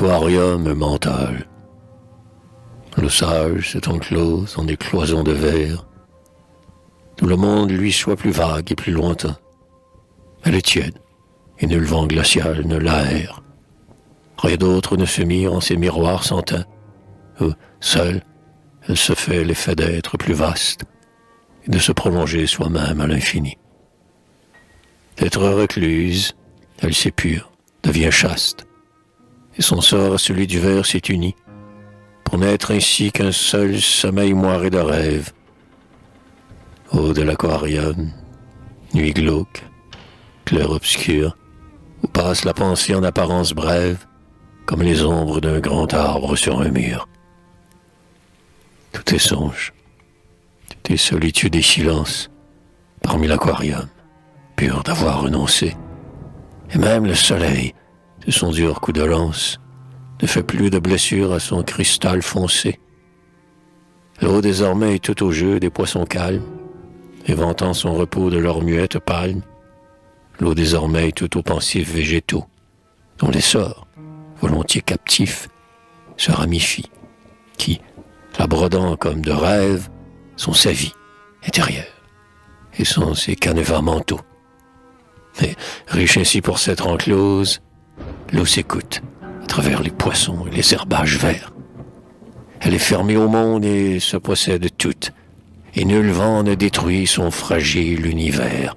L'aquarium mental. Le sage s'est enclose en des cloisons de verre. Tout le monde lui soit plus vague et plus lointain. Elle est tiède, et nul vent glacial ne l'aère. Rien d'autre ne se mire en ces miroirs sans teint, où, seule, elle se fait l'effet d'être plus vaste, et de se prolonger soi-même à l'infini. D'être recluse, elle s'épure, devient chaste, et son sort à celui du verre s'est uni, pour n'être ainsi qu'un seul sommeil moiré de rêve. Eau de l'aquarium, nuit glauque, clair-obscur, où passe la pensée en apparence brève, comme les ombres d'un grand arbre sur un mur. Tout est songe, tout est solitude et silence, parmi l'aquarium, pur d'avoir renoncé. Et même le soleil, de son dur coup de lance, ne fait plus de blessure à son cristal foncé. L'eau désormais est tout au jeu des poissons calmes, éventant son repos de leurs muettes palmes. L'eau désormais est tout aux pensifs végétaux, dont l'essor, volontiers captif, se ramifie, qui, la brodant comme de rêve, sont sa vie intérieure et sont ses canevas mentaux. Mais, riche ainsi pour s'être enclose, l'eau s'écoute à travers les poissons et les herbages verts. Elle est fermée au monde et se possède toute, et nul vent ne détruit son fragile univers.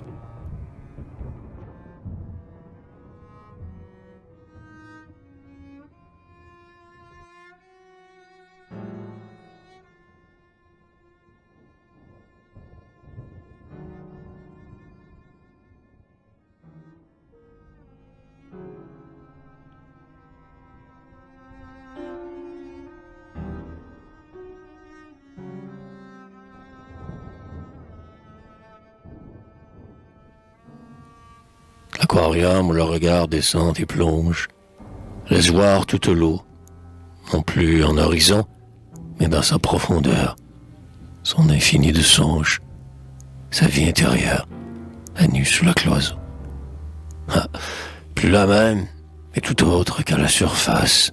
L'aquarium où le regard descend et plonge, laisse voir toute l'eau, non plus en horizon, mais dans sa profondeur, son infini de songes, sa vie intérieure, à nu sous la cloison. Ah, plus la même, mais tout autre qu'à la surface.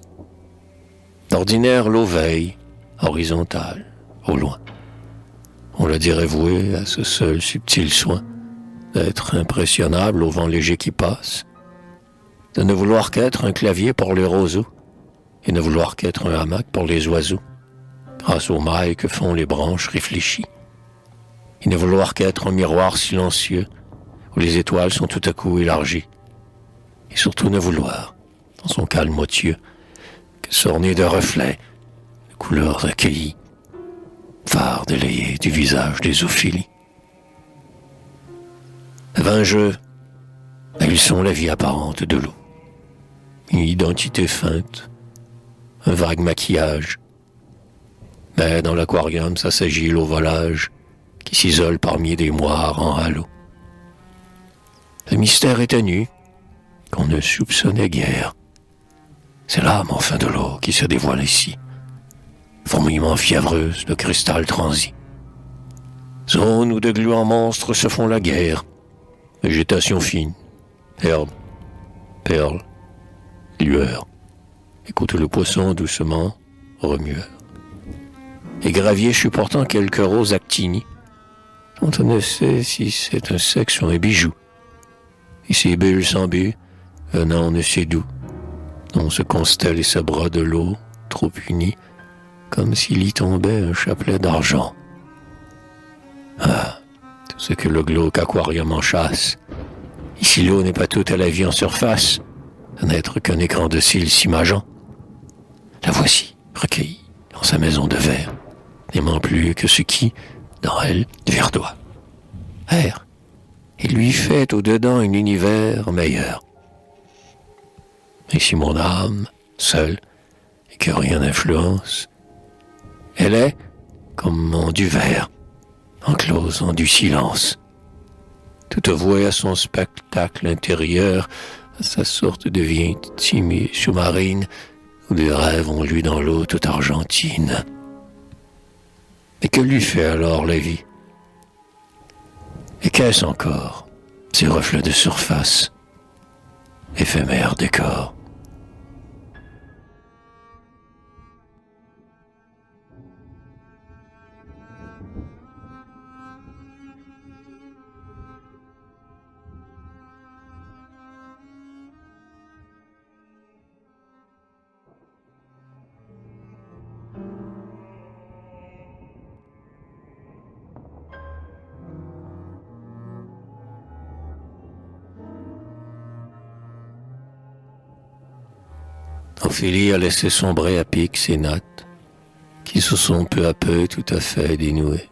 D'ordinaire, l'eau veille, horizontale, au loin. On le dirait voué à ce seul subtil soin d'être impressionnable au vent léger qui passe, de ne vouloir qu'être un clavier pour les roseaux, et ne vouloir qu'être un hamac pour les oiseaux, grâce aux mailles que font les branches réfléchies, et ne vouloir qu'être un miroir silencieux, où les étoiles sont tout à coup élargies, et surtout ne vouloir, dans son calme moitié, que s'orner de reflets, de couleurs accueillies, phare délayé du visage des zoophiles. 20 jeux, ils sont la vie apparente de l'eau. Une identité feinte, un vague maquillage. Mais dans l'aquarium, ça s'agile au volage, qui s'isole parmi des moires en halo. Le mystère est à nu, qu'on ne soupçonnait guère. C'est l'âme enfin de l'eau qui se dévoile ici. Fourmillement fiévreuse de cristal transi. Zone où de gluants monstres se font la guerre. Végétation fine, herbe, perles, lueur. Écoute le poisson doucement, remueur. Et gravier supportant quelques roses actinies, dont on ne sait si c'est un sexe ou un bijou. Et ces bulles sans but, venant on ne sait d'où, dont se constelle et se bras de l'eau, trop unis, comme s'il y tombait un chapelet d'argent. Ah, tout ce que le glauque aquarium en chasse. Ici l'eau n'est pas toute à la vie en surface, à n'être qu'un écran de cils s'imageant. La voici, recueillie dans sa maison de verre, n'aimant plus que ce qui, dans elle, verdoie. Air, et lui fait au-dedans un univers meilleur. Et si mon âme, seule, et que rien n'influence, elle est, comme mon du verre, enclose en du silence. Toute vouée à son spectacle intérieur, à sa sorte de vie intime et sous-marine, où des rêves ont lu dans l'eau toute argentine. Mais que lui fait alors la vie? Et qu'est-ce encore? Ces reflets de surface, éphémères décors. Ophélie a laissé sombrer à pic ses nattes, qui se sont peu à peu tout à fait dénouées.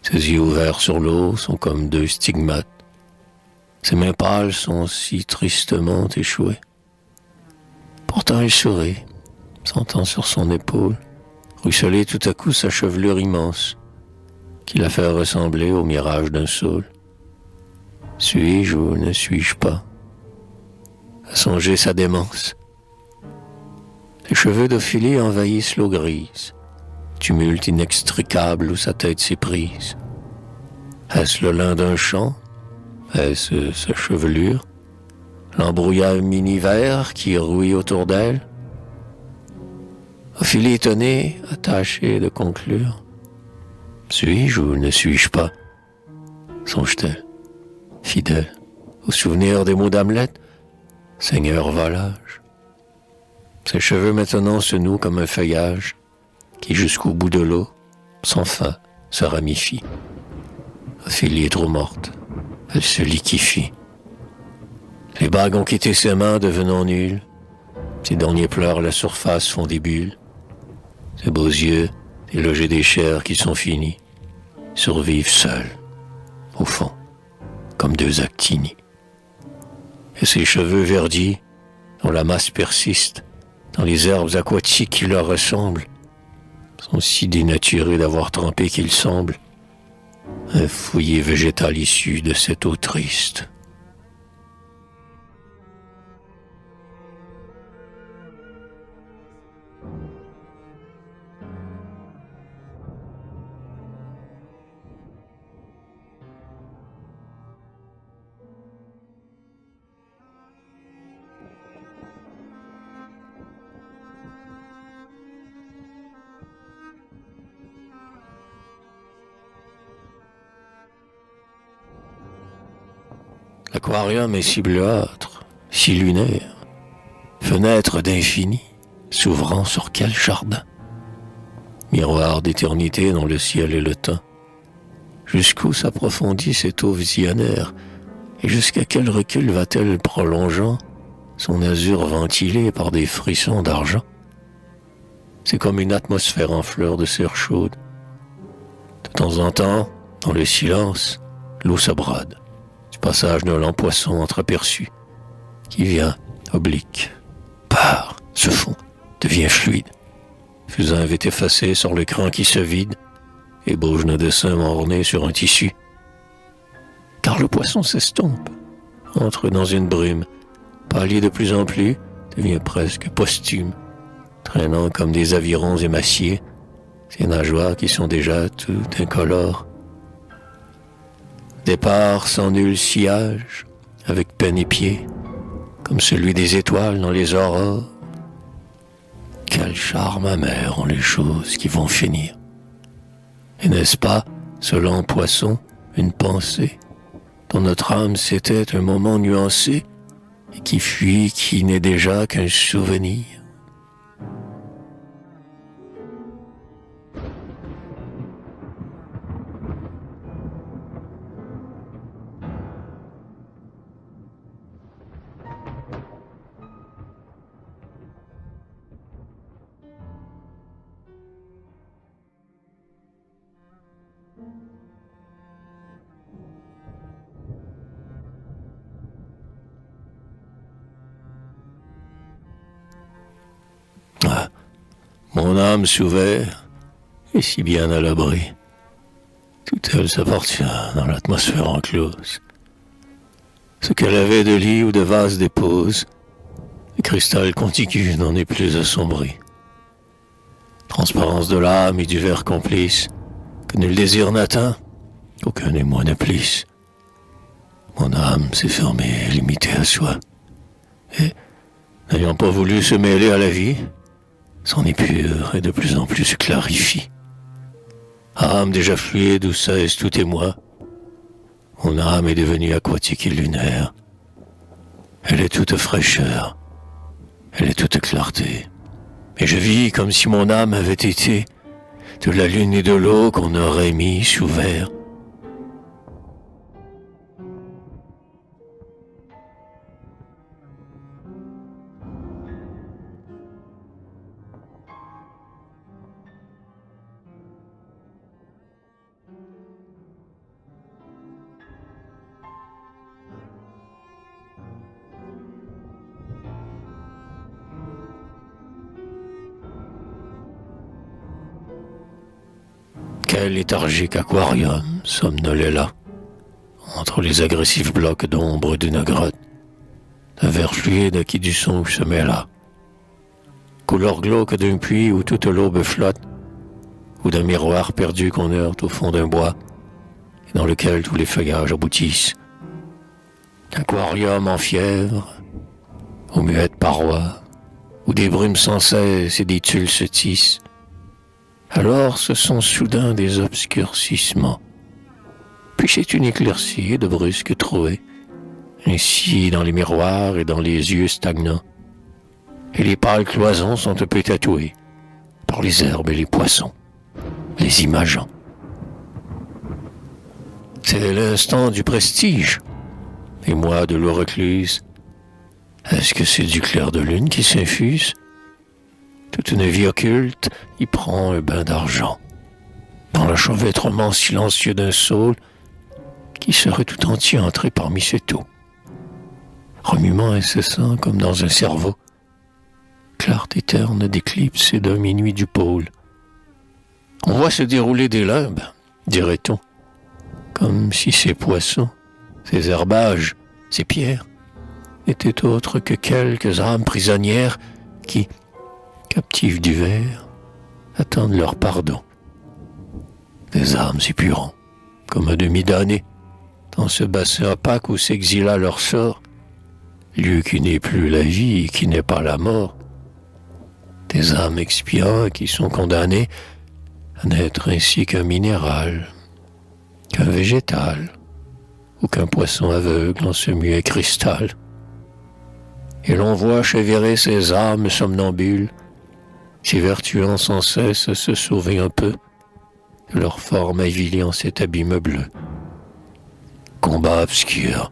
Ses yeux ouverts sur l'eau sont comme deux stigmates. Ses mains pâles sont si tristement échouées. Pourtant elle sourit, sentant sur son épaule ruisseler tout à coup sa chevelure immense, qui la fait ressembler au mirage d'un saule. Suis-je ou ne suis-je pas? À songer sa démence. Les cheveux d'Ophélie envahissent l'eau grise, tumulte inextricable où sa tête s'est prise. Est-ce le lin d'un champ? Est-ce sa chevelure? L'embrouillard mini-vert qui rouille autour d'elle? Ophélie étonnée, attachée de conclure. Suis-je ou ne suis-je pas? Songe-t-elle, fidèle au souvenir des mots d'Hamlet, Seigneur volage. Ses cheveux maintenant se nouent comme un feuillage qui jusqu'au bout de l'eau, sans fin, se ramifie. Ophélie est trop morte, elle se liquéfie. Les bagues ont quitté ses mains devenant nulles, ses derniers pleurs à la surface font des bulles. Ses beaux yeux, délogés des chairs qui sont finies, survivent seuls, au fond, comme deux actinies. Et ses cheveux verdis, dont la masse persiste, dans les herbes aquatiques qui leur ressemblent, sont si dénaturés d'avoir trempé qu'ils semblent un fouillis végétal issu de cette eau triste. L'aquarium est si bleuâtre, si lunaire, fenêtre d'infini, s'ouvrant sur quel jardin? Miroir d'éternité dans le ciel et le temps. Jusqu'où s'approfondit cette eau visionnaire, et jusqu'à quel recul va-t-elle prolongeant son azur ventilé par des frissons d'argent? C'est comme une atmosphère en fleurs de cire chaude. De temps en temps, dans le silence, l'eau se brade. Passage d'un lent poisson entreaperçu, qui vient, oblique, part, se fond, devient fluide. Fusain est effacé sur l'écran qui se vide, et bouge nos dessins ornés sur un tissu. Car le poisson s'estompe, entre dans une brume, pâlit de plus en plus, devient presque posthume, traînant comme des avirons émaciés, ses nageoires qui sont déjà tout incolores. Départ sans nul sillage, avec peine et pied, comme celui des étoiles dans les aurores. Quel charme amer ont les choses qui vont finir. Et n'est-ce pas, ce lent poisson, une pensée, dont notre âme s'était un moment nuancée, et qui fuit, qui n'est déjà qu'un souvenir? Ah, mon âme s'ouvert, et si bien à l'abri. Toute elle s'appartient dans l'atmosphère enclose. Ce qu'elle avait de lit ou de vase dépose, le cristal contigu n'en est plus assombri. Transparence de l'âme et du verre complice, que nul désir n'atteint, qu'aucun émoi ne plisse. Mon âme s'est fermée et limitée à soi, et, n'ayant pas voulu se mêler à la vie, son épure et de plus en plus se clarifie. Âme déjà fluide où cesse tout émoi, mon âme est devenue aquatique et lunaire. Elle est toute fraîcheur, elle est toute clarté. Et je vis comme si mon âme avait été de la lune et de l'eau qu'on aurait mis sous verre. ciel léthargique aquarium somnolait là, entre les agressifs blocs d'ombre d'une grotte, un verre fluide qui du son se mêla. Couleur glauque d'un puits où toute l'aube flotte, ou d'un miroir perdu qu'on heurte au fond d'un bois, et dans lequel tous les feuillages aboutissent. Aquarium en fièvre, aux muettes parois, où des brumes sans cesse et des tulles se tissent. Alors ce sont soudain des obscurcissements, puis c'est une éclaircie de brusques trouées, ainsi dans les miroirs et dans les yeux stagnants. Et les pâles cloisons sont un peu tatouées par les herbes et les poissons, les imageants. C'est l'instant du prestige, et moi de l'eau recluse. Est-ce que c'est du clair de lune qui s'infuse? Toute une vie occulte y prend un bain d'argent, dans l'enchevêtrement silencieux d'un saule qui serait tout entier entré parmi ses taux. Remuement incessant comme dans un cerveau, clarté terne d'éclipse et d'un minuit du pôle. On voit se dérouler des limbes, dirait-on, comme si ces poissons, ces herbages, ces pierres, n'étaient autres que quelques âmes prisonnières qui, captives du verre, attendent leur pardon. Des âmes épurants, comme un demi-damné, dans ce bassin opaque où s'exila leur sort, lieu qui n'est plus la vie et qui n'est pas la mort. Des âmes expiants qui sont condamnées à n'être ainsi qu'un minéral, qu'un végétal, ou qu'un poisson aveugle en ce muet cristal. Et l'on voit chevirer ces âmes somnambules, s'évertuant sans cesse à se sauver un peu de leur forme avilie en cet abîme bleu. Combat obscur,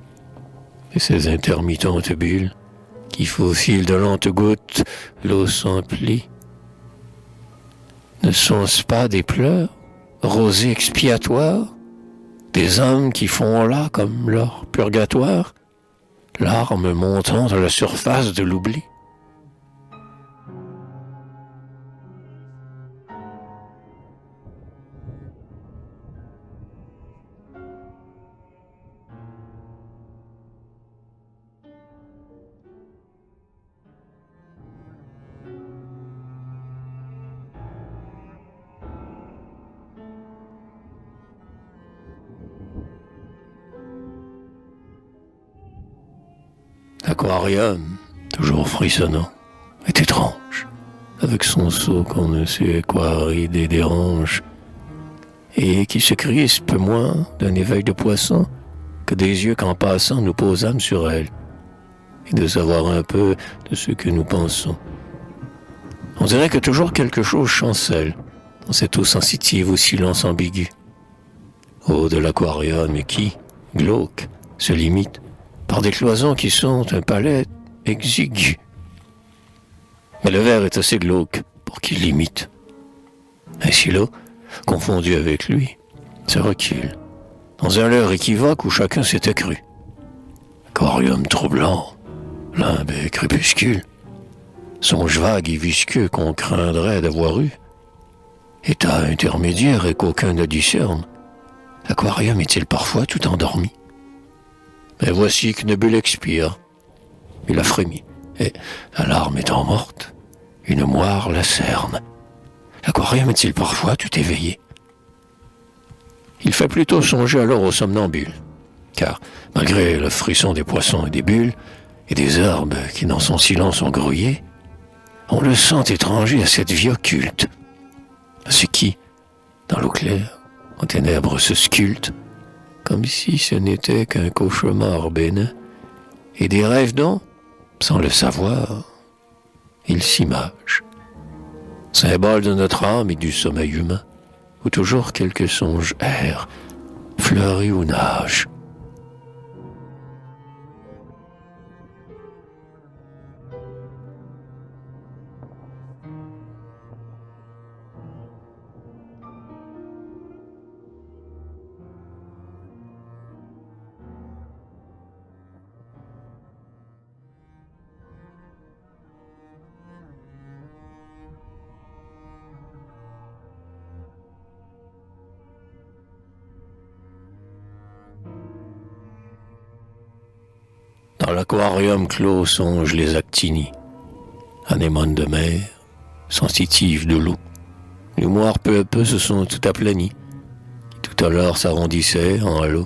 et ces intermittentes bulles qui faufilent de lentes gouttes l'eau s'emplit. Ne sont-ce pas des pleurs, rosées expiatoires, des âmes qui font là comme leur purgatoire, larmes montant à la surface de l'oubli? L'aquarium, toujours frissonnant, est étrange, avec son seau qu'on ne sait quoi ride et dérange, et qui se crispe moins d'un éveil de poisson que des yeux qu'en passant nous posâmes sur elle, et de savoir un peu de ce que nous pensons. On dirait que toujours quelque chose chancelle dans cette eau sensitive au silence ambigu. Eau de l'aquarium et qui, glauque, se limite par des cloisons qui sont un palais exigu. Mais le verre est assez glauque pour qu'il l'imite. Ainsi l'eau, confondue avec lui, se recule, dans un leurre équivoque où chacun s'était cru. Aquarium troublant, limbe et crépuscule, songe vague et visqueux qu'on craindrait d'avoir eu, état intermédiaire et qu'aucun ne discerne, l'aquarium est-il parfois tout endormi? Mais voici qu'une bulle expire. Il a frémi, et, la larme étant morte, une moire la cerne. L'aquarium est-il parfois tout éveillé? Il fait plutôt songer alors au somnambule, car, malgré le frisson des poissons et des bulles, et des herbes qui dans son silence ont grouillé, on le sent étranger à cette vie occulte, à ce qui, dans l'eau claire, en ténèbres se sculpte, comme si ce n'était qu'un cauchemar bénin, et des rêves dont, sans le savoir, il s'image. Symbole de notre âme et du sommeil humain, où toujours quelques songes errent, fleurit ou nage. Dans l'aquarium clos songent les actinies, anémones de mer, sensitives de l'eau. Les moires peu à peu se sont tout aplanies, qui tout à l'heure s'arrondissaient en halo,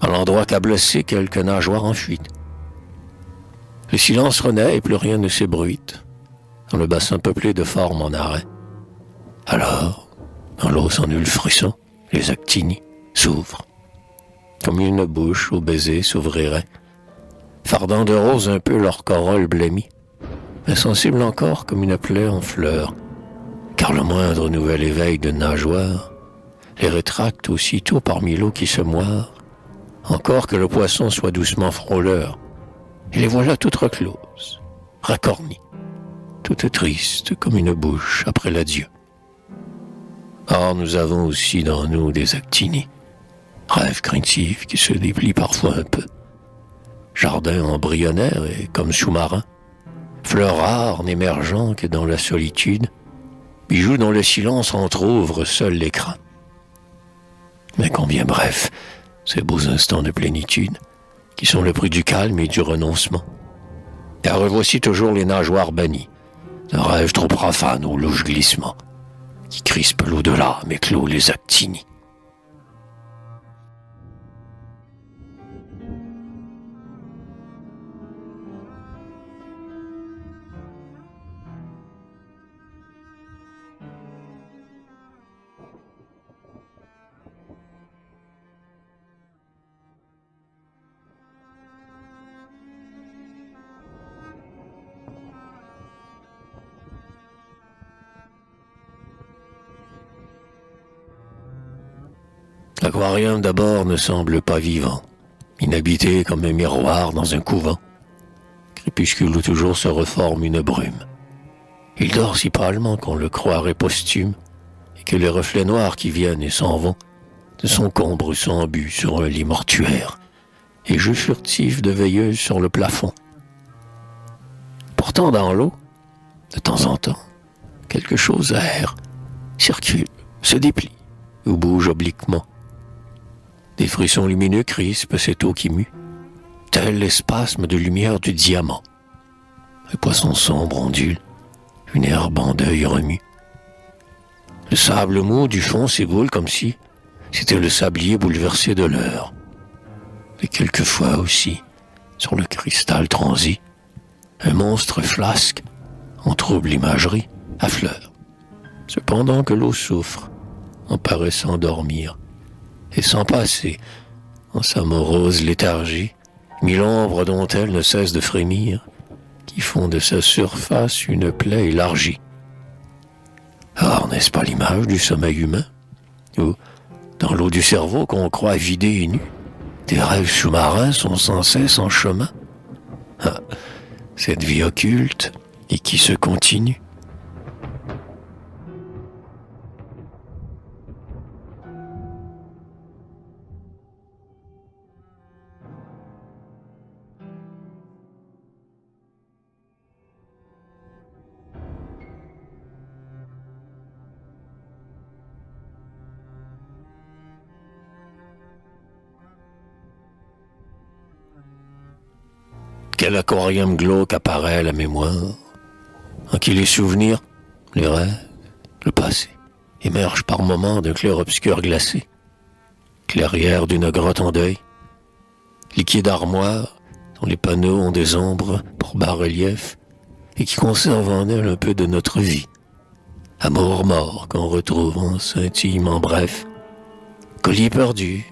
à l'endroit cablessé quelques nageoires en fuite. Le silence renaît et plus rien ne s'ébruite, dans le bassin peuplé de formes en arrêt. Alors, dans l'eau sans nul frisson, les actinies s'ouvrent, comme une bouche au baiser s'ouvrirait, fardant de rose un peu leur corolle blêmie, mais sensible encore comme une plaie en fleurs, car le moindre nouvel éveil de nageoire les rétracte aussitôt parmi l'eau qui se moire, encore que le poisson soit doucement frôleur, et les voilà toutes recloses, racornies, toutes tristes comme une bouche après l'adieu. Or nous avons aussi dans nous des actinies, rêves craintifs qui se déplient parfois un peu, jardins embryonnaires et comme sous-marins, fleurs rares n'émergeant que dans la solitude, bijoux dont le silence entr'ouvre seul l'écran. Mais combien brefs ces beaux instants de plénitude, qui sont le prix du calme et du renoncement. Car revoici toujours les nageoires bannies, de rêves trop profanes aux louches glissements, qui crispent l'au-delà mais clouent les actinies. L'aquarium d'abord ne semble pas vivant, inhabité comme un miroir dans un couvent, crépuscule où toujours se reforme une brume. Il dort si pâlement qu'on le croirait posthume, et que les reflets noirs qui viennent et s'en vont de son combre sans but sur un lit mortuaire, et jeux furtifs de veilleuse sur le plafond. Pourtant dans l'eau, de temps en temps, quelque chose erre, circule, se déplie ou bouge obliquement. Des frissons lumineux crispent cette eau qui mue, tel les spasmes de lumière du diamant. Un poisson sombre ondule, une herbe en deuil remue. Le sable mou du fond s'éboule comme si c'était le sablier bouleversé de l'heure. Et quelquefois aussi, sur le cristal transi, un monstre flasque, en trouble imagerie, affleure. Cependant que l'eau souffre, en paraissant dormir, et sans passer, en sa morose léthargie, mille ombres dont elle ne cesse de frémir, qui font de sa surface une plaie élargie. Or, n'est-ce pas l'image du sommeil humain, où, dans l'eau du cerveau qu'on croit vidé et nu, des rêves sous-marins sont sans cesse en chemin? Ah, cette vie occulte et qui se continue. Quel aquarium glauque apparaît à la mémoire, en qui les souvenirs, les rêves, le passé, émergent par moments d'un clair-obscur glacé, clairière d'une grotte en deuil, liquide armoire dont les panneaux ont des ombres pour bas-relief et qui conserve en elle un peu de notre vie, amour mort qu'on retrouve en scintillement bref, collier perdu,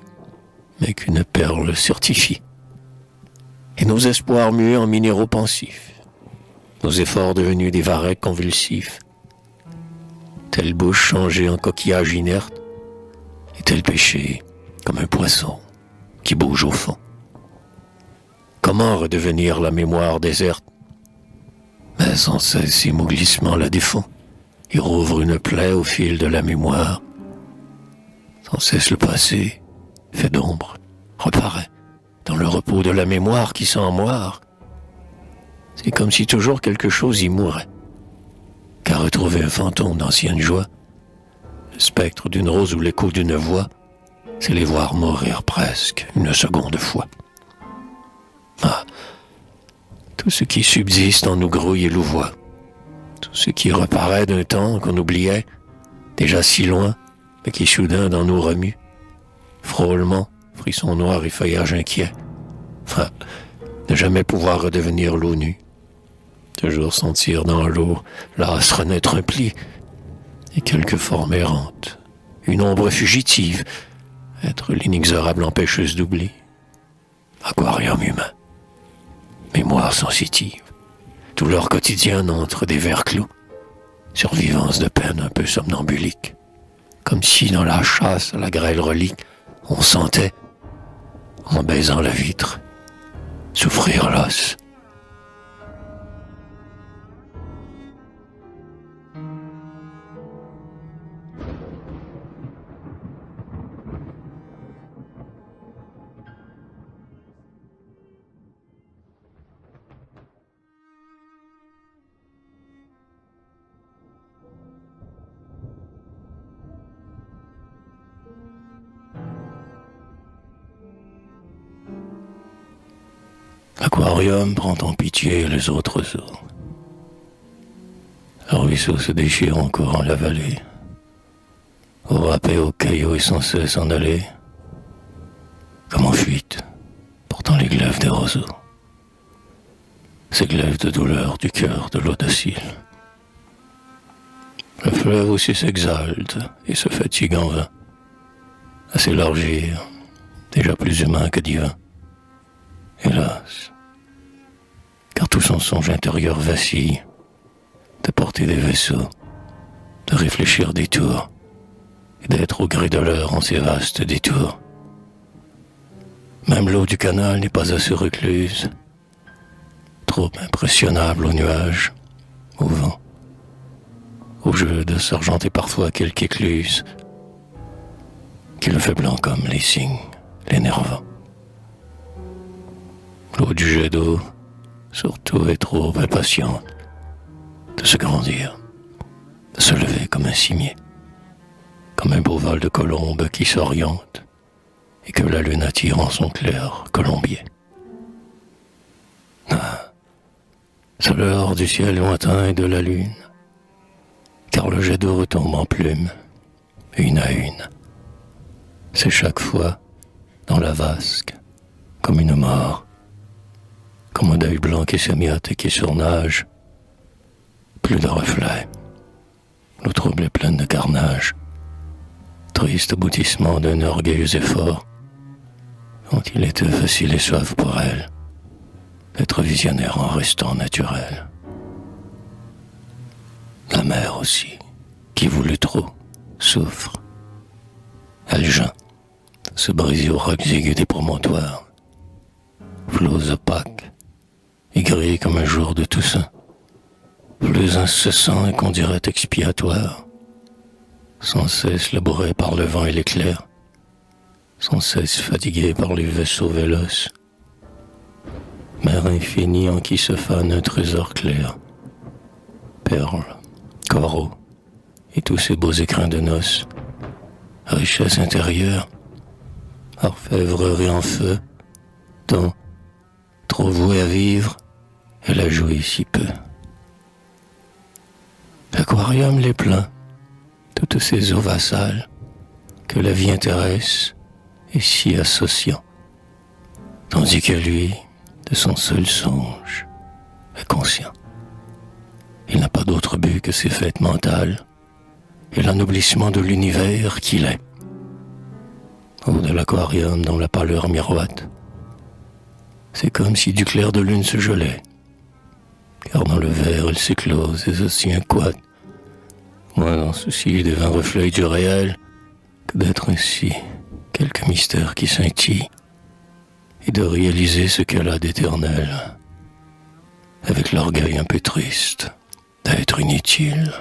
mais qu'une perle certifie. Et nos espoirs muets en minéraux pensifs, nos efforts devenus des varechs convulsifs, telle bouche changée en coquillage inerte, et tel péché comme un poisson qui bouge au fond. Comment redevenir la mémoire déserte? Mais sans cesse ces mots glissements la défont, et rouvre une plaie au fil de la mémoire. Sans cesse le passé, fait d'ombre, reparaît dans le repos de la mémoire qui s'en moire. C'est comme si toujours quelque chose y mourait. Car retrouver un fantôme d'ancienne joie, le spectre d'une rose ou l'écho d'une voix, c'est les voir mourir presque une seconde fois. Ah, Tout ce qui subsiste en nous grouille et louvoie. Tout ce qui reparaît d'un temps qu'on oubliait, déjà si loin, mais qui soudain dans nous remue. Frôlement, frisson noir et feuillage inquiet. Enfin, ne jamais pouvoir redevenir l'eau nue. Toujours sentir dans l'eau l'as renaître un pli, et quelque forme errante, une ombre fugitive, être l'inexorable empêcheuse d'oubli. Aquarium humain, mémoire sensitive, tout leur quotidien entre des vers clous, survivance de peine un peu somnambulique, comme si dans la chasse à la grêle relique, on sentait, en baisant la vitre, souffrir l'os. L'aquarium prend en pitié les autres eaux. Le ruisseau se déchire encore en la vallée. Au râpé, aux cailloux et sans cesse en aller, comme en fuite, portant les glaives des roseaux. Ces glaives de douleur du cœur de l'eau docile. Le fleuve aussi s'exalte et se fatigue en vain, à s'élargir, déjà plus humain que divin. Hélas, car tout son songe intérieur vacille, de porter des vaisseaux, de réfléchir des tours, et d'être au gré de l'heure en ces vastes détours. Même l'eau du canal n'est pas assez recluse, trop impressionnable aux nuages, au vent, au jeu de s'argenter parfois quelque écluse, qui le fait blanc comme les signes, l'énervant. L'eau du jet d'eau, surtout, est trop impatiente de se grandir, de se lever comme un cimier, comme un beau vol de colombe qui s'oriente et que la lune attire en son clair colombier. Ah, c'est l'heure du ciel lointain et de la lune, car le jet d'eau retombe en plumes, une à une. C'est chaque fois dans la vasque, comme une mort, comme un deuil blanc qui s'émiote et qui surnage. Plus de reflets, l'eau trouble est pleine de carnage, triste aboutissement d'un orgueilleux effort, dont il était facile et soif pour elle d'être visionnaire en restant naturel. La mer aussi, qui voulut trop, souffre. Elle geint, se brise aux rocs aigus des promontoires, flots opaques, et gris comme un jour de Toussaint, plus incessant et qu'on dirait expiatoire, sans cesse labouré par le vent et l'éclair, sans cesse fatigué par les vaisseaux véloces, mer infinie en qui se fane un trésor clair, perles, coraux et tous ces beaux écrins de noces, richesse intérieure, orfèvrerie en feu, dont, trop vouée à vivre, elle a joué si peu. L'aquarium les plein, toutes ces eaux vassales que la vie intéresse et si associant, tandis que lui, de son seul songe, est conscient. Il n'a pas d'autre but que ses fêtes mentales et l'anoblissement de l'univers qu'il est. Haut de l'aquarium dont la pâleur miroite, c'est comme si du clair de lune se gelait, car dans le verre elle s'éclose et aussi incoite, moins dans ceci des vains reflets du réel que d'être ainsi quelque mystère qui scintille et de réaliser ce qu'elle a d'éternel, avec l'orgueil un peu triste d'être inutile.